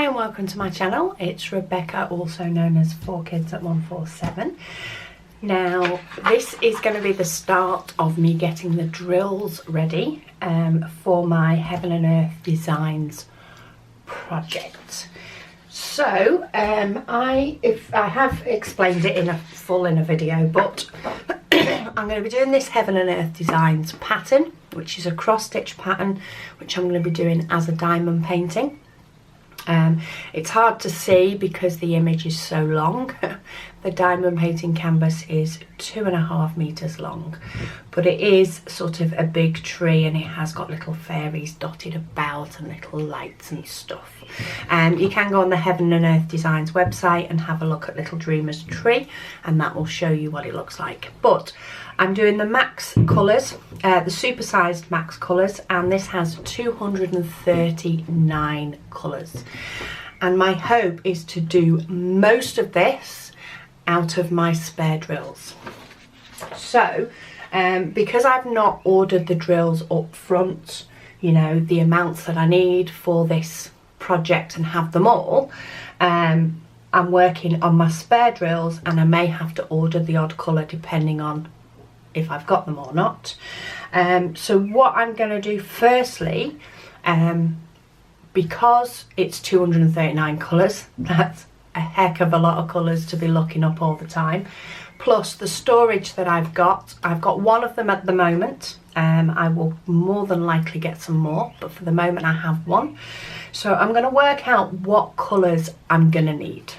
Hi and welcome to my channel. It's Rebecca, also known as 4Kids at 147. Now this is going to be the start of me getting the drills ready for my Heaven and Earth Designs project. So I have explained it in a video, but I'm going to be doing this Heaven and Earth Designs pattern, which is a cross stitch pattern, which I'm going to be doing as a diamond painting. It's hard to see because the image is so long. The diamond painting canvas is 2.5 meters long, but it is sort of a big tree and it has got little fairies dotted about and little lights and stuff. You can go on the Heaven and Earth Designs website and have a look at Little Dreamer's tree, and that will show you what it looks like. But I'm doing the max colours, the supersized max colours, and this has 239 colours. And my hope is to do most of this out of my spare drills. So, because I've not ordered the drills up front, you know, the amounts that I need for this project and have them all, I'm working on my spare drills, and I may have to order the odd colour depending on if I've got them or not. So what I'm going to do firstly, because it's 239 colours, that's a heck of a lot of colours to be looking up all the time, plus the storage that I've got one of them at the moment. I will more than likely get some more, but for the moment I have one. So I'm going to work out what colours I'm going to need.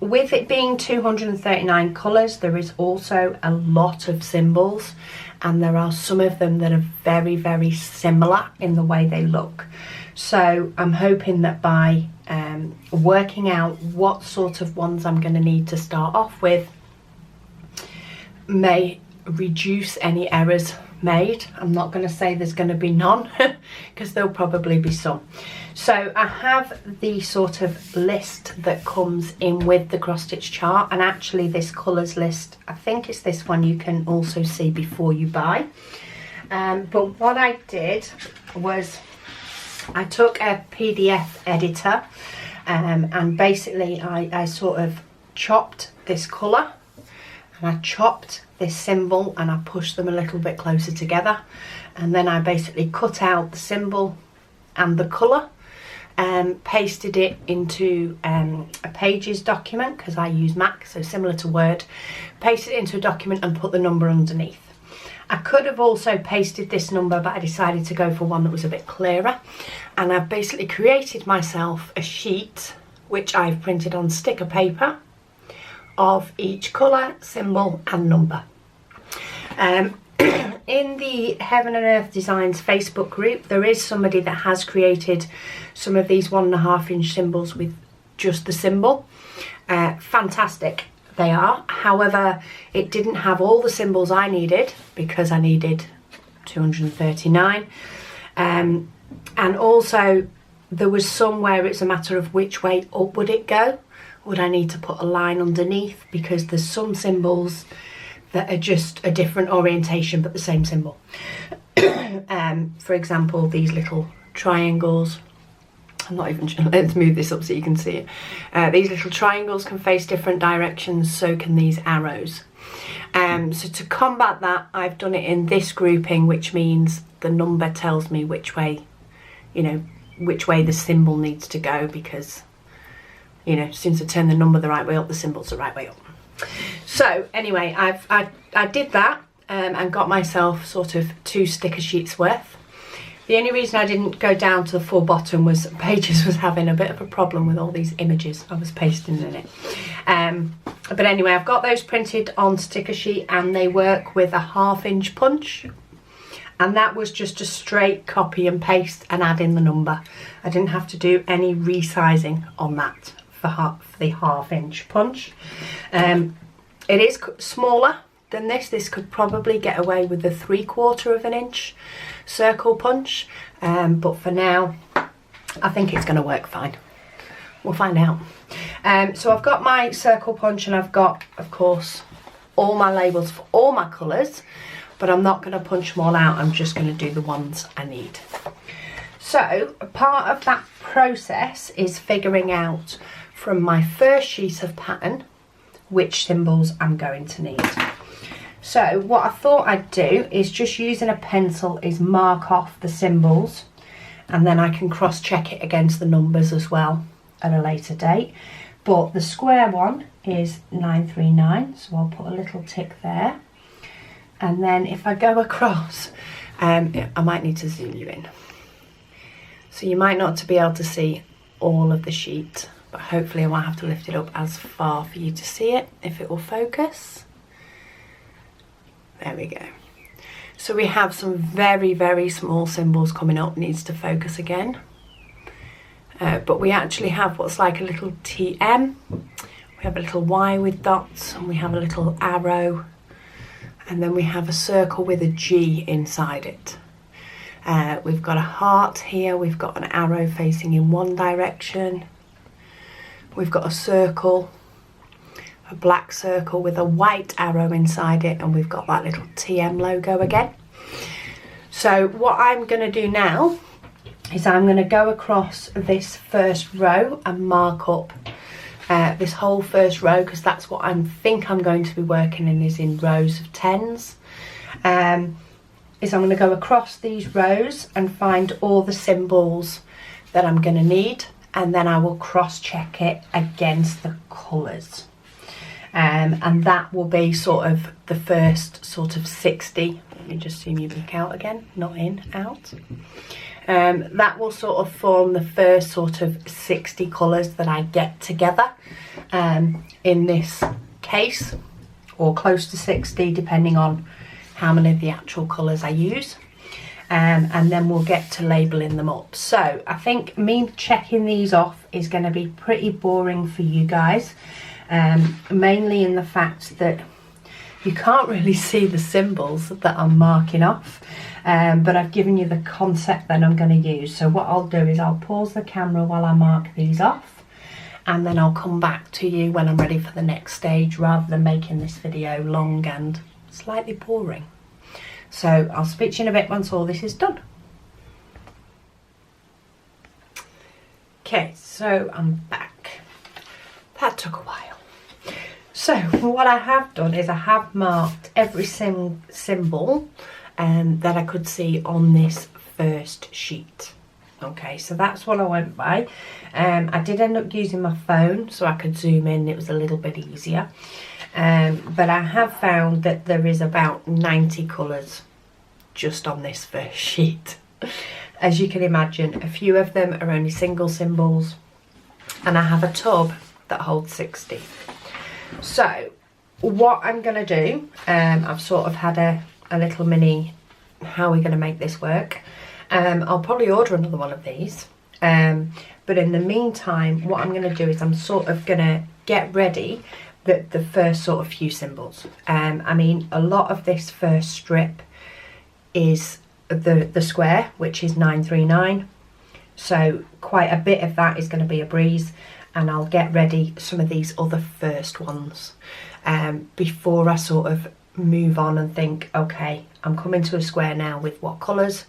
With it being 239 colours, there is also a lot of symbols, and there are some of them that are very, very similar in the way they look. So I'm hoping that by working out what sort of ones I'm going to need to start off with may reduce any errors made. I'm not going to say there's going to be none because there'll probably be some. So I have the sort of list that comes in with the cross stitch chart, and actually this colours list, I think it's this one, you can also see before you buy. But what I did was I took a PDF editor and basically I sort of chopped this colour and I chopped this symbol and I pushed them a little bit closer together, and then I basically cut out the symbol and the colour and pasted it into a Pages document, because I use Mac, so similar to Word. Pasted it into a document and put the number underneath. I could have also pasted this number, but I decided to go for one that was a bit clearer, and I've basically created myself a sheet which I've printed on sticker paper of each colour, symbol and number. In the Heaven and Earth Designs Facebook group, there is somebody that has created some of these 1.5 inch symbols with just the symbol. Fantastic they are. However, it didn't have all the symbols I needed because I needed 239. And also there was some where it's a matter of which way up would it go. Would I need to put a line underneath, because there's some symbols that are just a different orientation but the same symbol. For example, these little triangles, I'm not even sure, let's move this up so you can see it. These little triangles can face different directions, so can these arrows. So to combat that, I've done it in this grouping, which means the number tells me which way, you know, which way the symbol needs to go, because, you know, since I turn the number the right way up, the symbol's the right way up. So anyway, I did that and got myself sort of 2 sticker sheets worth. The only reason I didn't go down to the full bottom was Pages was having a bit of a problem with all these images I was pasting in it. But anyway, I've got those printed on sticker sheet, and they work with a 1/2 inch punch. And that was just a straight copy and paste and add in the number. I didn't have to do any resizing on that for the 1/2 inch punch. It is smaller than this. This could probably get away with the 3/4 inch circle punch, but for now I think it's going to work fine. We'll find out. So I've got my circle punch, and I've got, of course, all my labels for all my colours, but I'm not going to punch them all out. I'm just going to do the ones I need. So part of that process is figuring out from my first sheet of pattern which symbols I'm going to need. So what I thought I'd do is just using a pencil is mark off the symbols, and then I can cross check it against the numbers as well at a later date. But the square one is 939, so I'll put a little tick there. And then if I go across, I might need to zoom you in. So you might not be able to see all of the sheet, but hopefully I won't have to lift it up as far for you to see it, if it will focus. There we go. So we have some very, very small symbols coming up, needs to focus again. But we actually have what's like a little TM, we have a little Y with dots, and we have a little arrow, and then we have a circle with a G inside it. We've got a heart here, we've got an arrow facing in one direction, we've got a circle, a black circle with a white arrow inside it, and we've got that little TM logo again. So what I'm going to do now is I'm going to go across this first row and mark up this whole first row, because that's what I think I'm going to be working in, is in rows of 10s. Is I'm going to go across these rows and find all the symbols that I'm going to need, and then I will cross check it against the colours. And that will be sort of the first sort of 60. Let me just zoom you back out again, not in, out. That will sort of form the first sort of 60 colours that I get together in this case, or close to 60 depending on how many of the actual colours I use. And then we'll get to labelling them up. So I think me checking these off is going to be pretty boring for you guys, mainly in the fact that you can't really see the symbols that I'm marking off, but I've given you the concept that I'm going to use. So what I'll do is I'll pause the camera while I mark these off, and then I'll come back to you when I'm ready for the next stage, rather than making this video long and slightly boring. So I'll speak to you in a bit once all this is done. Okay, so I'm back. That took a while. So what I have done is I have marked every symbol that I could see on this first sheet. Okay, so that's what I went by. I did end up using my phone so I could zoom in, it was a little bit easier. But I have found that there is about 90 colours just on this first sheet. As you can imagine, a few of them are only single symbols, and I have a tub that holds 60. So what I'm going to do, I've sort of had a little mini, how are we going to make this work? I'll probably order another one of these, but in the meantime what I'm going to do is I'm sort of going to get ready the first sort of few symbols. I mean, a lot of this first strip is the square, which is 939, so quite a bit of that is going to be a breeze, and I'll get ready some of these other first ones before I sort of move on and think, okay, I'm coming to a square now with what colours,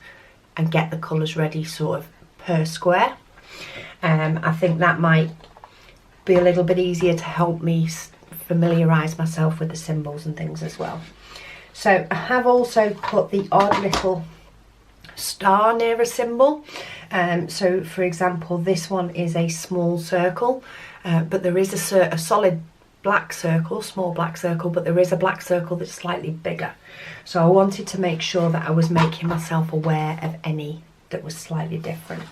and get the colours ready sort of per square. I think that might be a little bit easier to help me familiarise myself with the symbols and things as well. So I have also put the odd little star near a symbol. So for example, this one is a small circle, but there is a solid black circle, small black circle, but there is a black circle that's slightly bigger. So I wanted to make sure that I was making myself aware of any that was slightly different.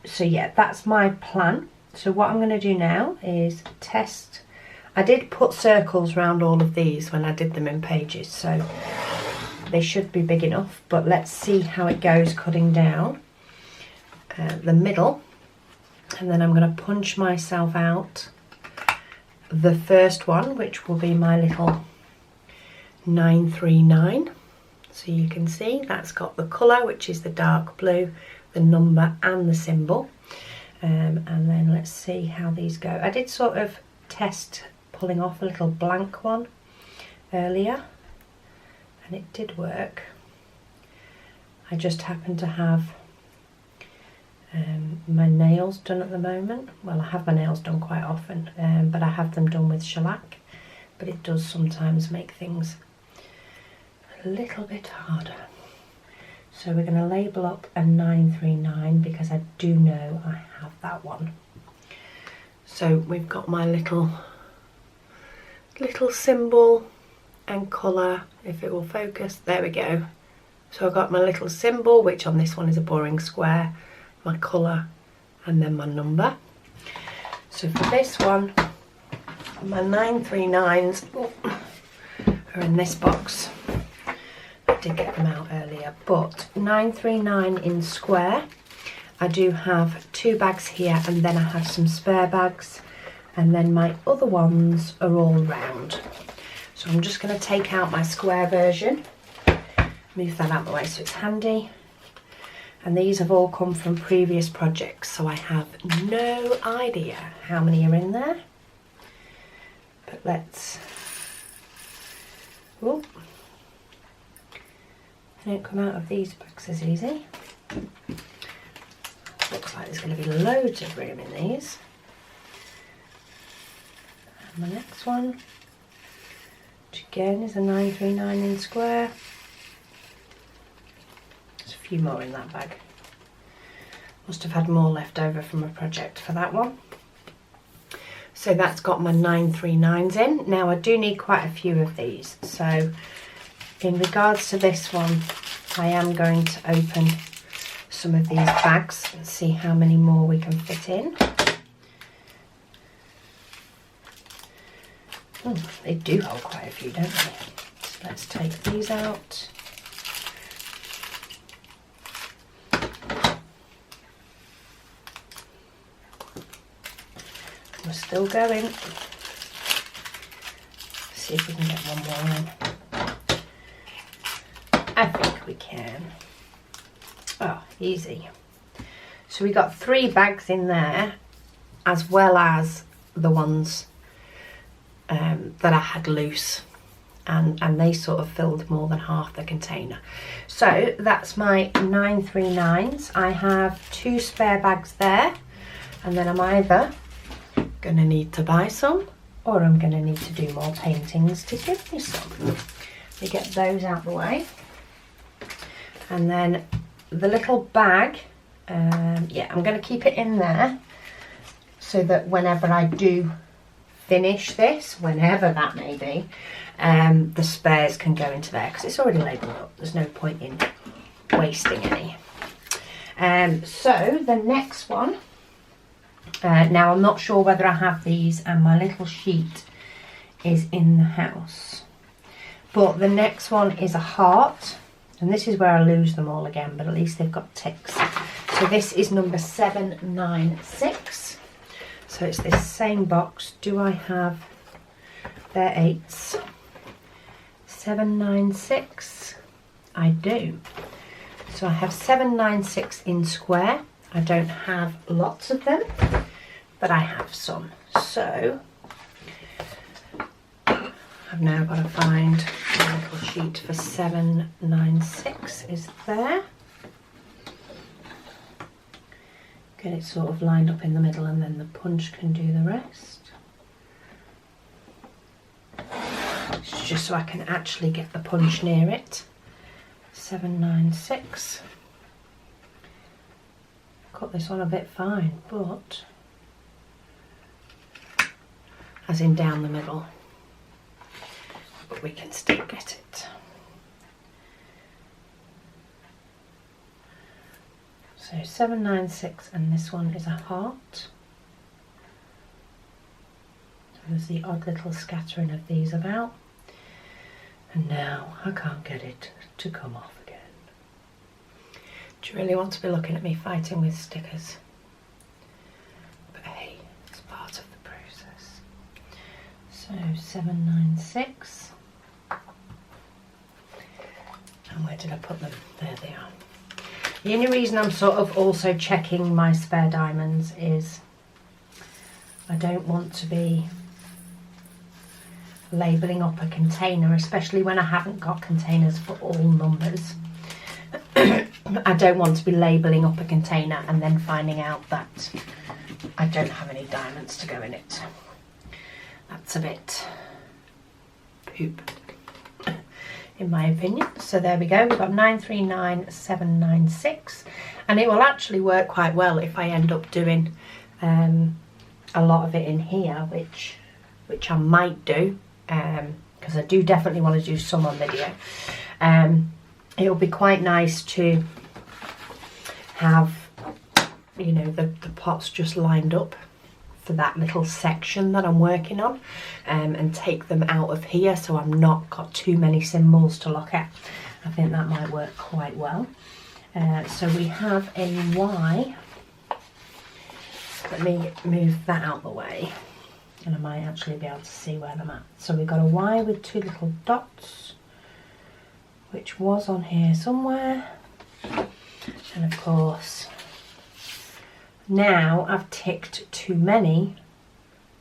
So yeah, that's my plan. So what I'm going to do now is test. I did put circles around all of these when I did them in pages, so they should be big enough, but let's see how it goes cutting down the middle, and then I'm going to punch myself out the first one, which will be my little 939. So you can see that's got the colour, which is the dark blue, the number and the symbol. And then let's see how these go. I did sort of test pulling off a little blank one earlier, and it did work. I just happened to have my nails done at the moment. Well, I have my nails done quite often, but I have them done with shellac, but it does sometimes make things a little bit harder. So we're going to label up a 939 because I do know I have that one. So we've got my little symbol and colour, if it will focus, there we go. So I've got my little symbol, which on this one is a boring square, my colour, and then my number. So for this one, my 939s are in this box. I did get them out earlier, but 939 in square. I do have 2 bags here, and then I have some spare bags, and then my other ones are all round. So I'm just going to take out my square version, move that out of the way so it's handy. And these have all come from previous projects, so I have no idea how many are in there. But let's... Oh, they don't come out of these bags as easy. Looks like there's going to be loads of room in these. And the next one, which again is a 939 in square. There's a few more in that bag. Must have had more left over from a project for that one. So that's got my 939s in. Now I do need quite a few of these. So in regards to this one, I am going to open some of these bags and see how many more we can fit in. Oh, they do hold quite a few, don't they? So let's take these out. We're still going. See if we can get one more in. I think we can. Oh, easy. So we got 3 bags in there, as well as the ones that I had loose, and they sort of filled more than half the container. So that's my 939s. I have 2 spare bags there, and then I'm either going to need to buy some, or I'm going to need to do more paintings to give me some. We get those out the way, and then the little bag, yeah, I'm going to keep it in there so that whenever I do finish this, whenever that may be, the spares can go into there because it's already labelled up. There's no point in wasting any. So the next one, now I'm not sure whether I have these, and my little sheet is in the house, but the next one is a heart, and this is where I lose them all again, but at least they've got ticks. So this is number 796. So it's this same box. Do I have their 8s? 796. I do. So I have 796 in square. I don't have lots of them, but I have some. So I've now got to find a little sheet for 796 is there. Get it sort of lined up in the middle, and then the punch can do the rest. It's just so I can actually get the punch near it. 796. Cut this on a bit fine, but as in down the middle. But we can still get it. So 796, and this one is a heart. There's the odd little scattering of these about. And now I can't get it to come off again. Do you really want to be looking at me fighting with stickers? But hey, it's part of the process. So 796. And where did I put them? There they are. The only reason I'm sort of also checking my spare diamonds is I don't want to be labelling up a container, especially when I haven't got containers for all numbers. I don't want to be labelling up a container and then finding out that I don't have any diamonds to go in it. That's a bit poop, in my opinion. So there we go, we've got 939796, and it will actually work quite well if I end up doing a lot of it in here, which I might do, because I do definitely want to do some on video. It'll be quite nice to have, you know, the pots just lined up for that little section that I'm working on, and take them out of here so I'm not got too many symbols to look at. I think that might work quite well. So we have a Y. Let me move that out the way and I might actually be able to see where I'm at. So we've got a Y with two little dots, which was on here somewhere, and of course now I've ticked too many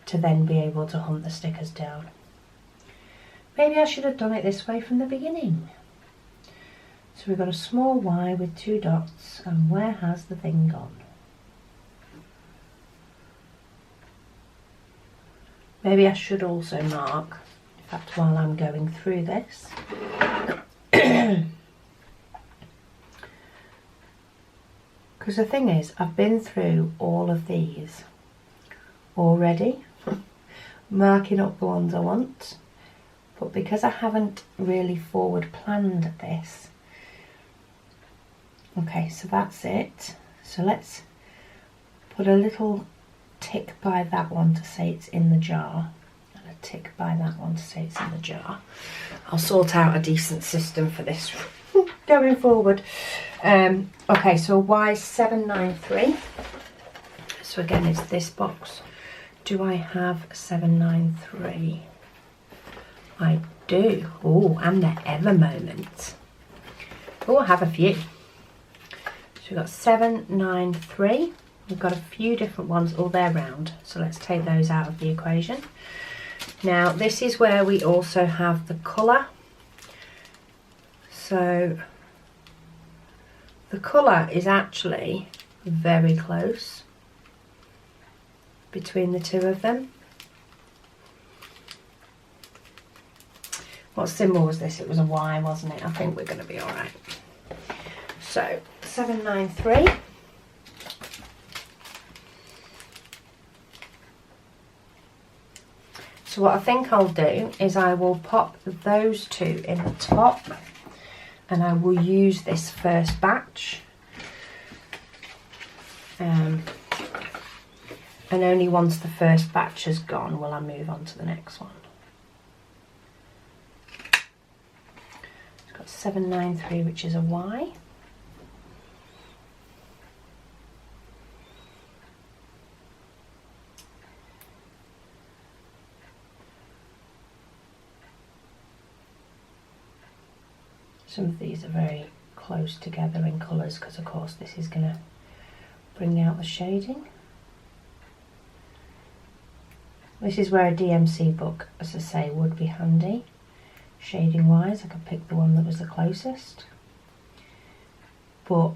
to then be able to hunt the stickers down. Maybe I should have done it this way from the beginning. So we've got a small Y with two dots, and where has the thing gone? Maybe I should also mark, in fact while I'm going through this, because the thing is, I've been through all of these already, marking up the ones I want, but because I haven't really forward planned this. Okay, so that's it. So let's put a little tick by that one to say it's in the jar, and a tick by that one to say it's in the jar. I'll sort out a decent system for this going forward. Okay, so Y793. So again, it's this box. Do I have 793? I do. Oh, and the ever moment. Oh, I have a few. So we've got 793. We've got a few different ones. Oh, they're round. So let's take those out of the equation. Now, this is where we also have the colour. So the colour is actually very close between the two of them. What symbol was this? It was a Y, wasn't it? I think we're going to be all right. So 793. So what I think I'll do is I will pop those two in the top, and I will use this first batch, and only once the first batch has gone will I move on to the next one. It's got 793, which is a Y. Some of these are very close together in colours because of course this is going to bring out the shading. This is where a DMC book, as I say, would be handy. Shading wise, I could pick the one that was the closest. But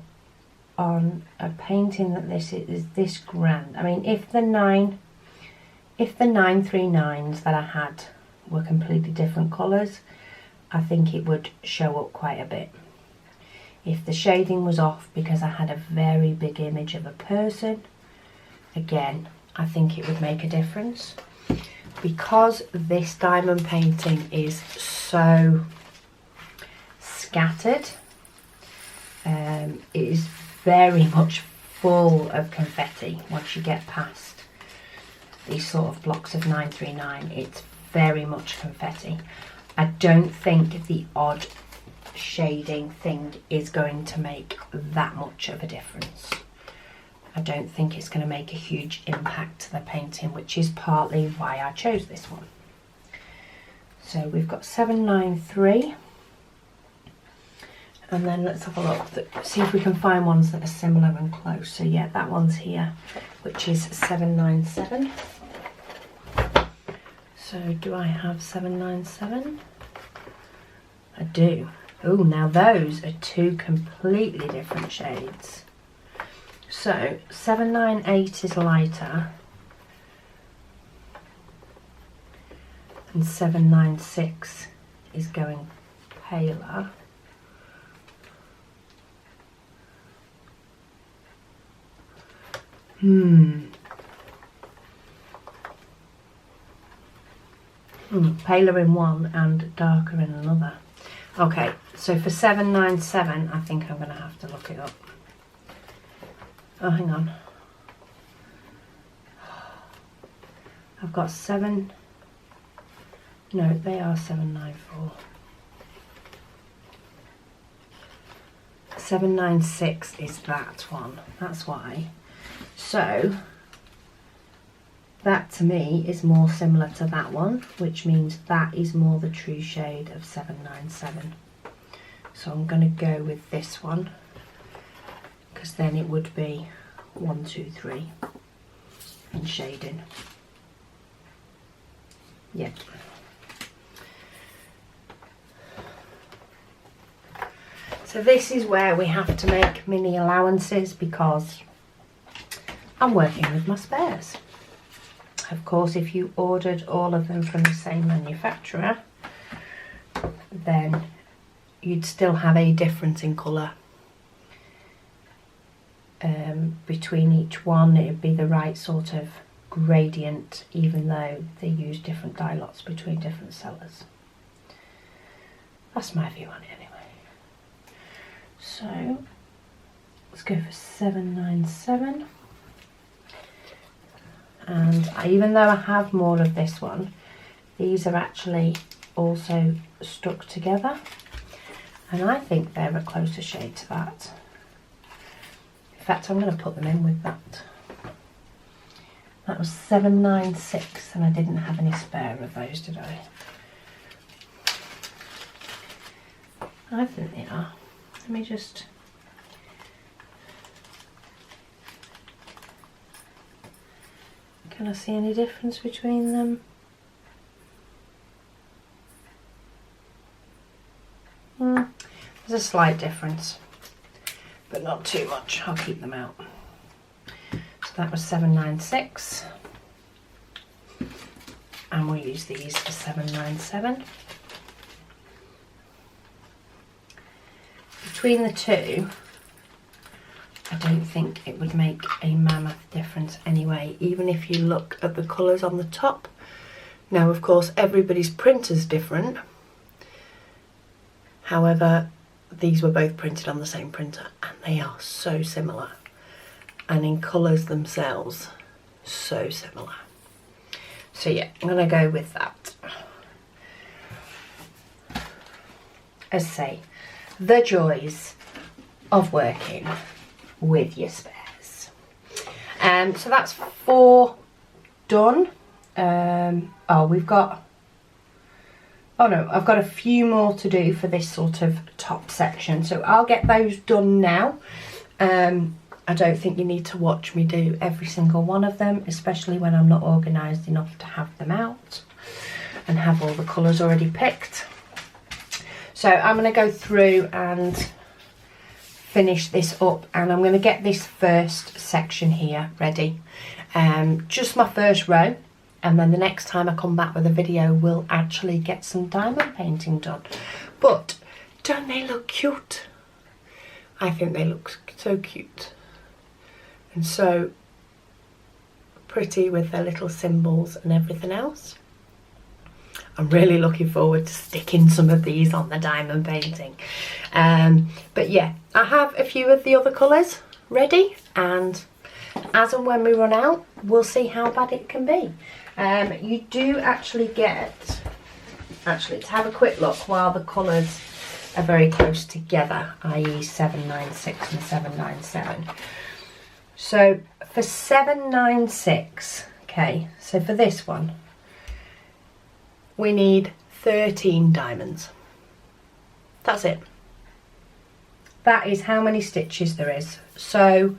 on a painting that this is this grand, I mean, if the 939s that I had were completely different colours, I think it would show up quite a bit. If the shading was off because I had a very big image of a person, again, I think it would make a difference. Because this diamond painting is so scattered, it is very much full of confetti once you get past these sort of blocks of 939. It's very much confetti. I don't think the odd shading thing is going to make that much of a difference. I don't think it's going to make a huge impact to the painting, which is partly why I chose this one. So we've got 793, and then let's have a look, see if we can find ones that are similar and close. So yeah, that one's here, which is 797. So do I have 797? I do. Oh, now those are two completely different shades. So 798 is lighter and 796 is going paler. Paler in one and darker in another. Okay, so for 797, I think I'm going to have to look it up. Oh, hang on. I've got 7. No, they are 794. 796 is that one. That's why. So that to me is more similar to that one, which means that is more the true shade of 797. So I'm going to go with this one, because then it would be 1, 2, 3 in shading. Yep. So this is where we have to make mini allowances, because I'm working with my spares. Of course, if you ordered all of them from the same manufacturer, then you'd still have a difference in colour between each one. It would be the right sort of gradient, even though they use different dye lots between different sellers. That's my view on it anyway. So let's go for 797. And even though I have more of this one, these are actually also stuck together, and I think they're a closer shade to that. In fact, I'm going to put them in with that. That was 796, and I didn't have any spare of those, did I? I think they are. Let me just... Can I see any difference between them? There's a slight difference, but not too much. I'll keep them out. So that was 796, and we'll use these for 797. Between the two, I don't think it would make a mammoth difference anyway, even if you look at the colours on the top. Now, of course, everybody's printer's different. However, these were both printed on the same printer, and they are so similar. And in colours themselves, so similar. So yeah, I'm going to go with that. As I say, the joys of working with your spares. So that's 4 done. I've got a few more to do for this sort of top section, so I'll get those done now. I don't think you need to watch me do every single one of them, especially when I'm not organised enough to have them out and have all the colours already picked. So I'm going to go through and finish this up, and I'm going to get this first section here ready. Just my first row, and then the next time I come back with a video we'll actually get some diamond painting done. But don't they look cute? I think they look so cute and so pretty with their little symbols and everything else. I'm really looking forward to sticking some of these on the diamond painting. But yeah, I have a few of the other colours ready, and as and when we run out, we'll see how bad it can be. You do actually get, to have a quick look while the colours are very close together, i.e. 796 and 797. So for 796, okay, so for this one, we need 13 diamonds. That's it. That is how many stitches there is. So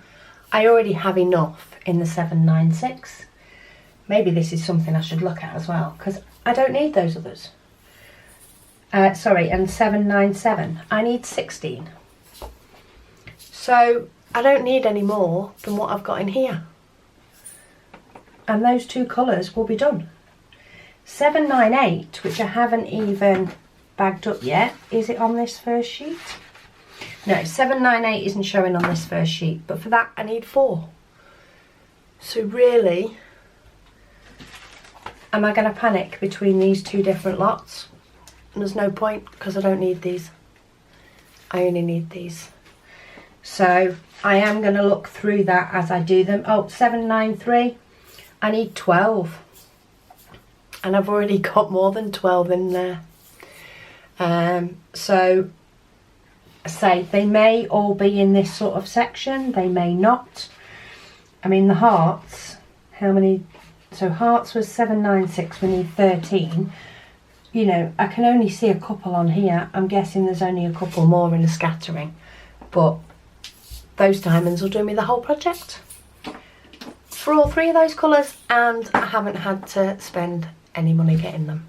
I already have enough in the 796. Maybe this is something I should look at as well, because I don't need those others. sorry, and 797. I need 16. So I don't need any more than what I've got in here. And those two colours will be done. 798, which I haven't even bagged up yet. Is it on this first sheet? No, 798 isn't showing on this first sheet, but for that I need 4. So really, am I going to panic between these two different lots? And there's no point, because I don't need these. I only need these. So I am going to look through that as I do them. Oh, 793, I need 12. And I've already got more than 12 in there. So say they may all be in this sort of section, they may not. I mean, the hearts, how many? So hearts was 796, we need 13. You know, I can only see a couple on here. I'm guessing there's only a couple more in the scattering, but those diamonds will do me the whole project for all 3 of those colours, and I haven't had to spend any money getting them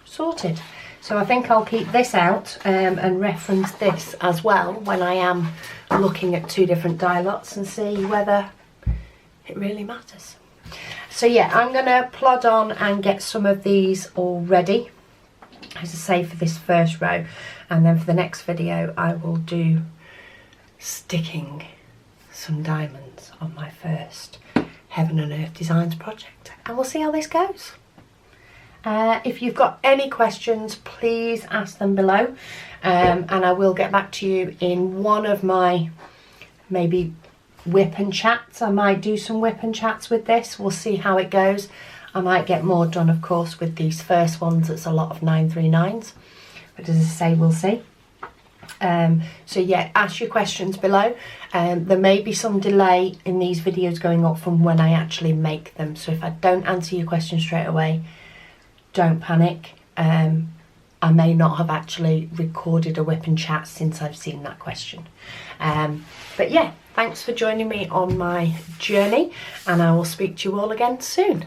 sorted. So I think I'll keep this out and reference this as well when I am looking at 2 different die lots and see whether it really matters. So yeah, I'm going to plod on and get some of these all ready, as I say, for this first row, and then for the next video I will do sticking some diamonds on my first Heaven and Earth Designs project, and we'll see how this goes. If you've got any questions, please ask them below, and I will get back to you in one of my maybe whip and chats. I might do some whip and chats with this. We'll see how it goes. I might get more done, of course, with these first ones. It's a lot of 939s, but as I say, we'll see. So yeah, ask your questions below. There may be some delay in these videos going up from when I actually make them, so if I don't answer your question straight away, don't panic. I may not have actually recorded a whip and chat since I've seen that question. But yeah, thanks for joining me on my journey, and I will speak to you all again soon.